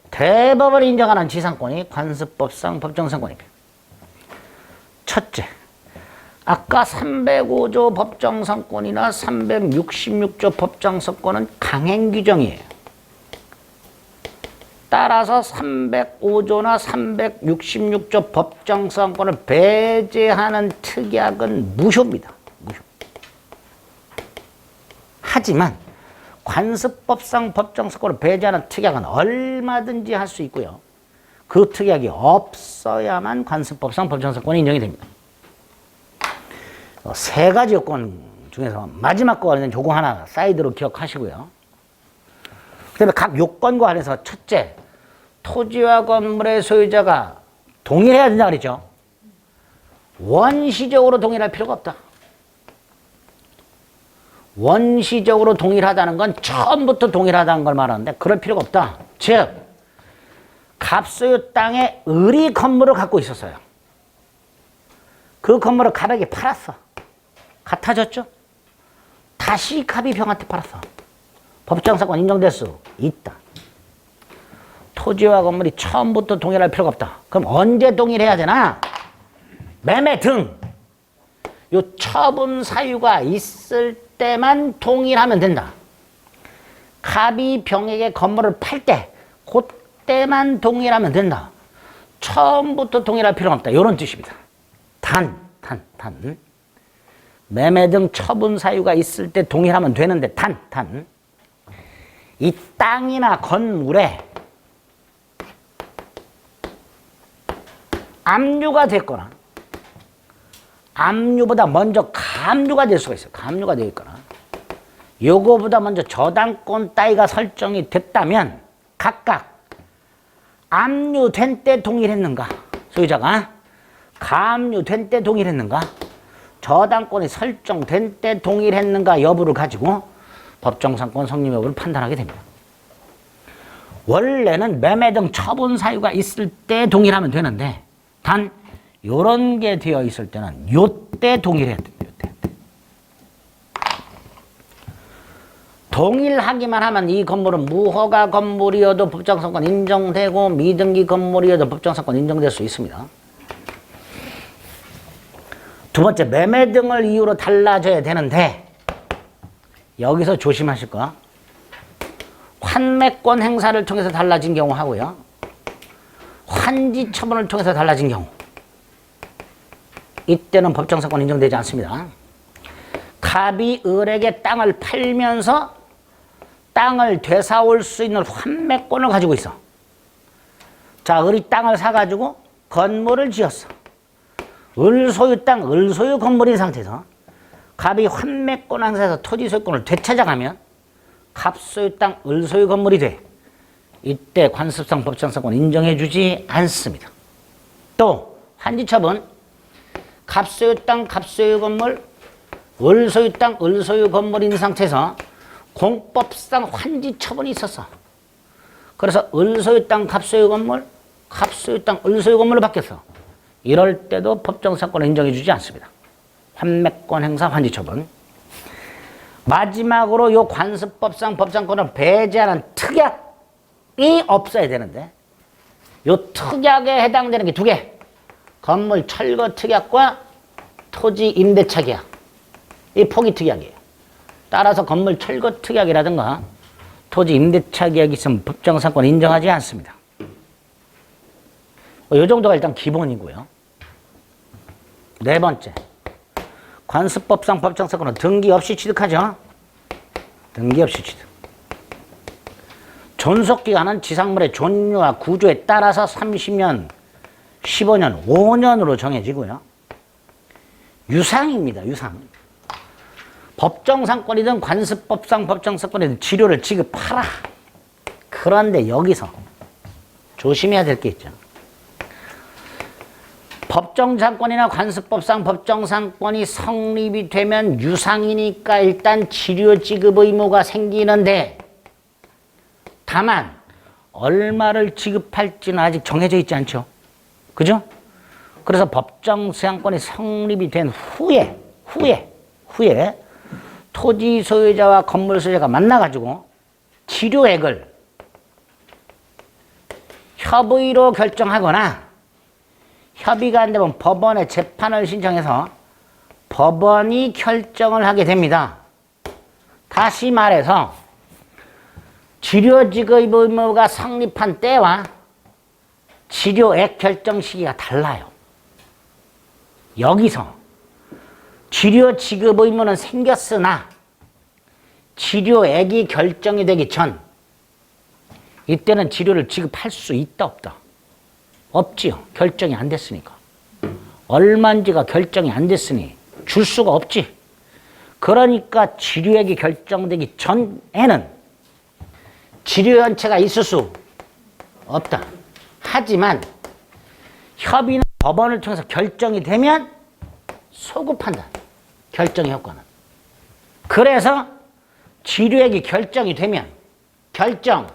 대법원이 인정하는 지상권이 관습법상 법정상권입니다. 첫째, 아까 305조 법정상권이나 366조 법정상권은 강행 규정이에요. 따라서 305조나 366조 법정상권을 배제하는 특약은 무효입니다. 무효. 하지만 관습법상 법정상권을 배제하는 특약은 얼마든지 할 수 있고요. 그 특약이 없어야만 관습법상 법정상권이 인정이 됩니다. 세 가지 요건 중에서 마지막 거가 있는 요거 하나 사이드로 기억하시고요. 그 다음에 각 요건과 관해서 첫째, 토지와 건물의 소유자가 동일해야 된다 그랬죠. 원시적으로 동일할 필요가 없다. 원시적으로 동일하다는 건 처음부터 동일하다는 걸 말하는데 그럴 필요가 없다. 즉, 갑소유 땅에 을이 건물을 갖고 있었어요. 그 건물을 갑에게 팔았어. 같아졌죠? 다시 갑이 병한테 팔았어. 법정사건 인정될 수 있다. 토지와 건물이 처음부터 동일할 필요가 없다. 그럼 언제 동일해야 되나? 매매 등 요 처분 사유가 있을 때만 동일하면 된다. 갑이 병에게 건물을 팔 때 그때만 동일하면 된다. 처음부터 동일할 필요가 없다. 이런 뜻입니다. 단. 매매 등 처분 사유가 있을 때 동일하면 되는데 단. 이 땅이나 건물에 압류가 됐거나 압류보다 먼저 감류가 될 수가 있어요. 감류가 되어 있거나 요거보다 먼저 저당권 따위가 설정이 됐다면 각각 압류된 때 동일했는가? 소유자가 감류된 때 동일했는가? 저당권이 설정된 때 동일했는가 여부를 가지고 법정상권 성립 여부를 판단하게 됩니다. 원래는 매매 등 처분 사유가 있을 때 동일하면 되는데 단 요런 게 되어 있을 때는 요때 동일해야 됩니다. 요때. 동일하기만 하면 이 건물은 무허가 건물이어도 법정상권 인정되고 미등기 건물이어도 법정상권 인정될 수 있습니다. 두 번째, 매매 등을 이유로 달라져야 되는데 여기서 조심하실 거. 환매권 행사를 통해서 달라진 경우 하고요. 환지 처분을 통해서 달라진 경우. 이때는 법정상권 인정되지 않습니다. 갑이 을에게 땅을 팔면서 땅을 되사올 수 있는 환매권을 가지고 있어. 자, 을이 땅을 사가지고 건물을 지었어. 을 소유 땅, 을 소유 건물인 상태에서 갑이 환매권 행사에서 토지 소유권을 되찾아가면 갑 소유 땅, 을 소유 건물이 돼. 이때 관습상 법정상권 인정해주지 않습니다. 또 환지처분, 갑 소유 땅, 갑 소유 건물, 을 소유 땅, 을 소유 건물인 상태에서 공법상 환지처분이 있었어. 그래서 을 소유 땅, 갑 소유 건물, 갑 소유 땅, 을 소유 건물로 바뀌었어. 이럴 때도 법정상권을 인정해주지 않습니다. 환매권 행사 환지처분. 마지막으로 요 관습법상 법상권을 배제하는 특약이 없어야 되는데 요 특약에 해당되는 게 두 개. 건물 철거 특약과 토지 임대차 계약. 이 포기 특약이에요. 따라서 건물 철거 특약이라든가 토지 임대차 계약이 있으면 법정상권 인정하지 않습니다. 이 정도가 일단 기본이고요. 네 번째, 관습법상 법정상권은 등기 없이 취득하죠. 등기 없이 취득. 존속기간은 지상물의 존유와 구조에 따라서 30년, 15년, 5년으로 정해지고요. 유상입니다. 유상. 법정상권이든 관습법상 법정상권이든 지료를 지급하라. 그런데 여기서 조심해야 될 게 있죠. 법정상권이나 관습법상 법정상권이 성립이 되면 유상이니까 일단 치료 지급 의무가 생기는데 다만 얼마를 지급할지는 아직 정해져 있지 않죠. 그죠? 그래서 법정상권이 성립이 된 후에 토지 소유자와 건물 소유자가 만나가지고 치료액을 협의로 결정하거나 협의가 안 되면 법원에 재판을 신청해서 법원이 결정을 하게 됩니다. 다시 말해서 치료지급 의무가 성립한 때와 치료액 결정 시기가 달라요. 여기서 치료지급 의무는 생겼으나 치료액이 결정이 되기 전 이때는 치료를 지급할 수 있다 없다? 없지요. 결정이 안 됐으니까. 얼마인지가 결정이 안 됐으니 줄 수가 없지. 그러니까 치료액이 결정되기 전에는 치료연체가 있을 수 없다. 하지만 협의는 법원을 통해서 결정이 되면 소급한다. 결정의 효과는. 그래서 치료액이 결정이 되면 결정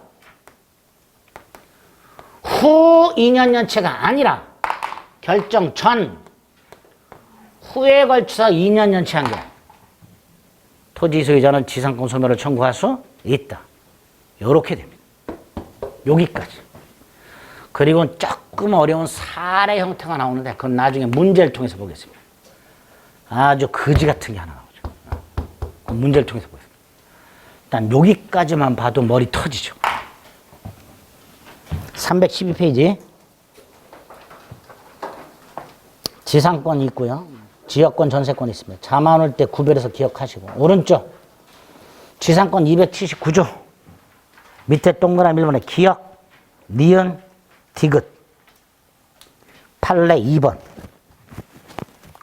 후 2년 연체가 아니라 결정 전 후에 걸쳐서 2년 연체한 경우 토지 소유자는 지상권 소멸을 청구할 수 있다. 요렇게 됩니다. 여기까지. 그리고 조금 어려운 사례 형태가 나오는데 그건 나중에 문제를 통해서 보겠습니다. 아주 거지 같은 게 하나 나오죠. 그 문제를 통해서 보겠습니다. 일단 여기까지만 봐도 머리 터지죠. 312페이지. 지상권이 있고요. 지역권, 전세권이 있습니다. 자만 올 때 구별해서 기억하시고. 오른쪽 지상권 279조. 밑에 동그라미 1번에 기역, 니은, 디귿. 판례 2번.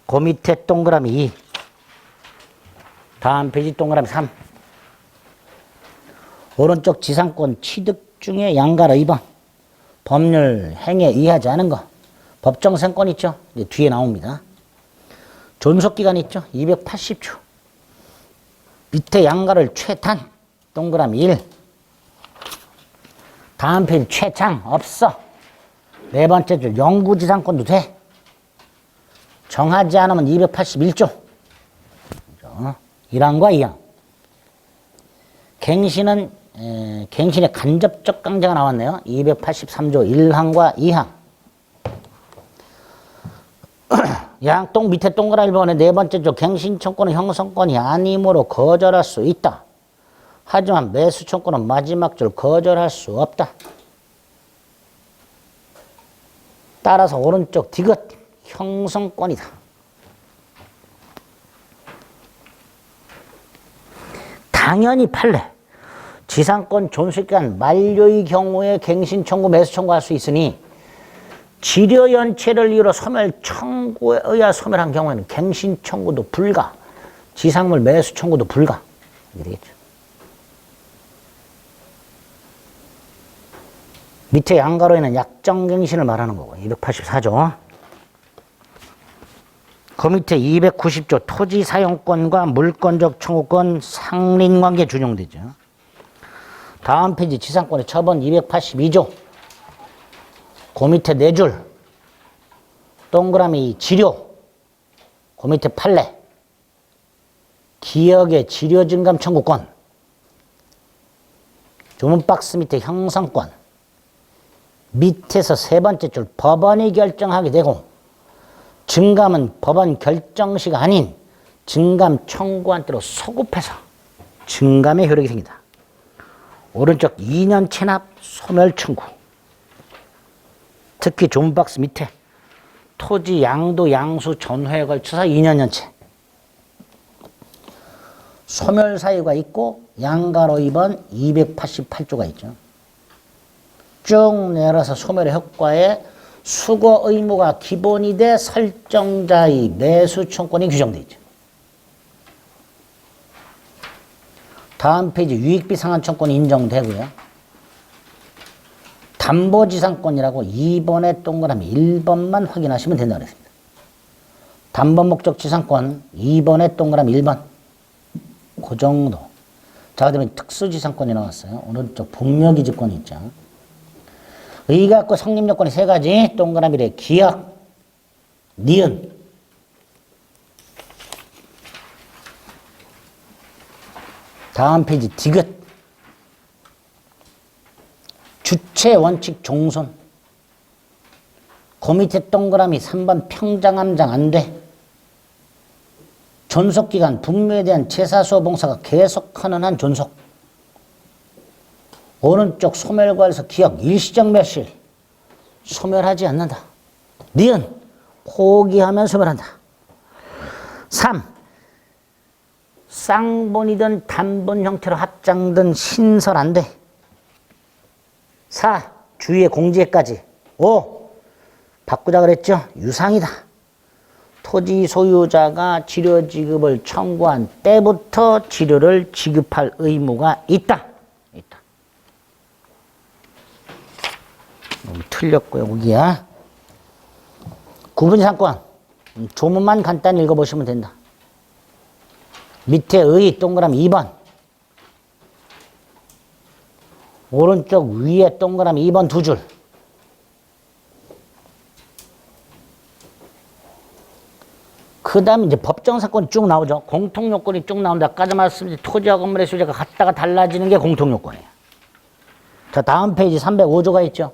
그 밑에 동그라미 2. 다음 페이지 동그라미 3. 오른쪽 지상권 취득 중에 양가로 2번. 법률 행위에 의하지 않은 거. 법정생권 있죠? 이제 뒤에 나옵니다. 존속기간 있죠? 280초. 밑에 양가를 최단. 동그라미 1. 다음 페이지 최장. 없어. 네 번째 줄 영구지상권도 돼. 정하지 않으면 281조. 1항과 2항. 갱신은 갱신의 간접적 강제가 나왔네요. 283조 1항과 2항. 양동 밑에 동그라미 1번에 네 번째 조 갱신 청구는 형성권이 아니므로 거절할 수 있다. 하지만 매수 청구는 마지막 줄 거절할 수 없다. 따라서 오른쪽 디귿 형성권이다. 당연히 판례. 지상권 존속기간 만료의 경우에 갱신 청구, 매수 청구할 수 있으니 지려 연체를 이유로 소멸 청구에 의하 소멸한 경우에는 갱신 청구도 불가, 지상물 매수 청구도 불가. 이게 되겠죠. 밑에 양가로에는 약정갱신을 말하는 거고 284조. 그 밑에 290조 토지사용권과 물권적 청구권 상린관계 준용되죠. 다음 페이지 지상권의 처분 282조. 그 밑에 4줄 동그라미 지료. 그 밑에 판례. 기역의 지료 증감 청구권. 주문박스 밑에 형성권. 밑에서 세 번째 줄 법원이 결정하게 되고 증감은 법원 결정시가 아닌 증감 청구한 대로 소급해서 증감의 효력이 생긴다. 오른쪽 2년 체납 소멸 청구. 특히 주문박스 밑에 토지 양도 양수 전회에 걸쳐서 2년 연체. 소멸 사유가 있고 양가로 2번 288조가 있죠. 쭉 내려서 소멸의 효과에 수거 의무가 기본이 돼 설정자의 매수 청구권이 규정되어 있죠. 다음 페이지 유익비 상환 청구권이 인정되고요. 담보지상권이라고 2번의 동그라미 1번만 확인하시면 된다고 그랬습니다. 담보목적 지상권 2번의 동그라미 1번. 그 정도. 자, 그다음에 특수지상권이 나왔어요. 오른쪽 복려기지권이 있죠. 의갖고 성립요건이 세 가지. 동그라미래 기역, 니은. 다음 페이지 디귿. 주체 원칙 종손. 그 밑에 동그라미 3번 평장함장 안 돼. 존속기간 분묘에 대한 제사수호 봉사가 계속하는 한 존속. 오른쪽 소멸과에서 기억 일시적 멸실. 소멸하지 않는다. 니은 포기하면 소멸한다. 3. 쌍본이든 단본 형태로 합장든 신설 안 돼. 4. 주위의 공지에까지. 5. 바꾸자 그랬죠? 유상이다. 토지 소유자가 지료 지급을 청구한 때부터 지료를 지급할 의무가 있다. 있다. 여기 틀렸고요. 여기야. 구분상권. 조문만 간단히 읽어보시면 된다. 밑에 의 동그라미 2번. 오른쪽 위에 동그라미 2번 두 줄. 그 다음에 이제 법정사건이 쭉 나오죠. 공통요건이 쭉 나온다. 아까 말씀드린 토지와 건물의 소유자가 갖다가 달라지는 게 공통요건이에요. 자, 다음 페이지 305조가 있죠.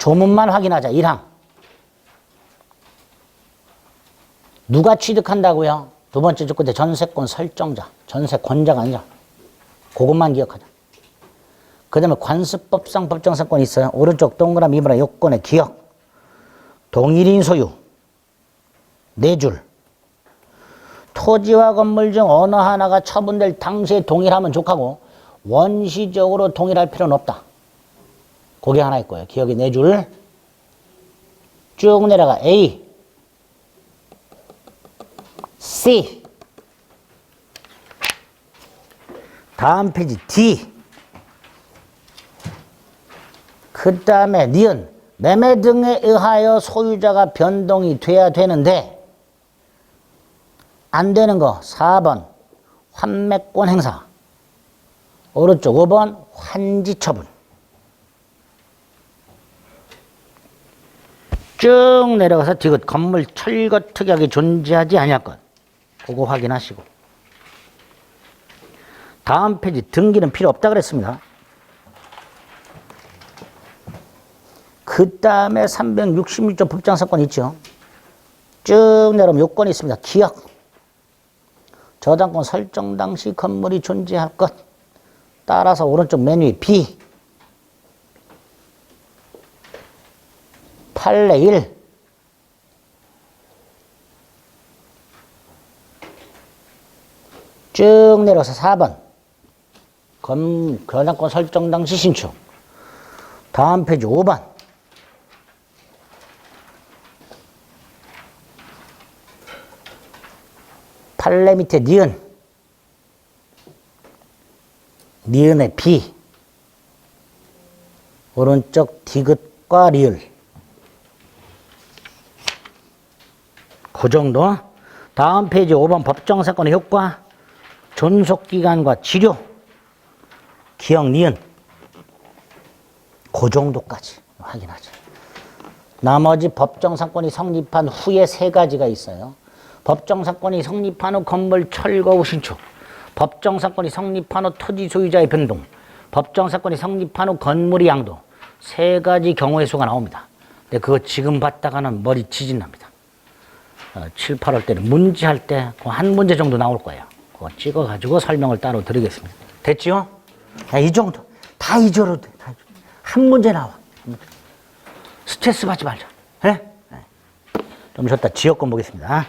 조문만 확인하자. 1항. 누가 취득한다고요? 두 번째 조건대 전세권 설정자. 전세권자가 아니라. 그것만 기억하자. 그 다음에 관습법상 법정사건이 있어요. 오른쪽 동그라미 이브라 요건의 기억. 동일인 소유. 4줄. 토지와 건물 중 어느 하나가 처분될 당시에 동일하면 족하고 원시적으로 동일할 필요는 없다. 그게 하나 있고요. 기억이 4줄. 쭉 내려가. A, C. 다음 페이지 D. 그 다음에 니은. 매매 등에 의하여 소유자가 변동이 돼야 되는데 안 되는 거 4번 환매권 행사. 오른쪽 5번 환지 처분. 쭉 내려가서 디귿 건물 철거 특약이 존재하지 아니할 것. 그거 확인하시고. 다음 페이지 등기는 필요 없다 그랬습니다. 그 다음에 366조 법정사건 있죠. 쭉 내려오면 요건이 있습니다. 기억. 저당권 설정 당시 건물이 존재할 것. 따라서 오른쪽 맨 위 B. 판례 1. 쭉 내려서 4번. 저당권 설정 당시 신축. 다음 페이지 5번. 판례 밑에 니은. 니은의 B. 오른쪽 디귿과 리을. 그 정도. 다음 페이지 5번 법정사건의 효과. 존속기간과 치료. 기억 니은. 그 정도까지 확인하죠. 나머지 법정사건이 성립한 후에 3가지가 있어요. 법정사건이 성립한 후 건물 철거 후 신축. 법정사건이 성립한 후 토지 소유자의 변동. 법정사건이 성립한 후 건물의 양도. 3가지 경우의 수가 나옵니다. 근데 그거 지금 봤다가는 머리 지진납니다. 7, 8월 때는 문제할 때 한 문제 정도 나올 거예요. 그거 찍어가지고 설명을 따로 드리겠습니다. 됐지요? 이 정도. 다 잊어도 돼. 한 문제 나와. 스트레스 받지 말자. 네? 좀 쉬었다 지역권 보겠습니다.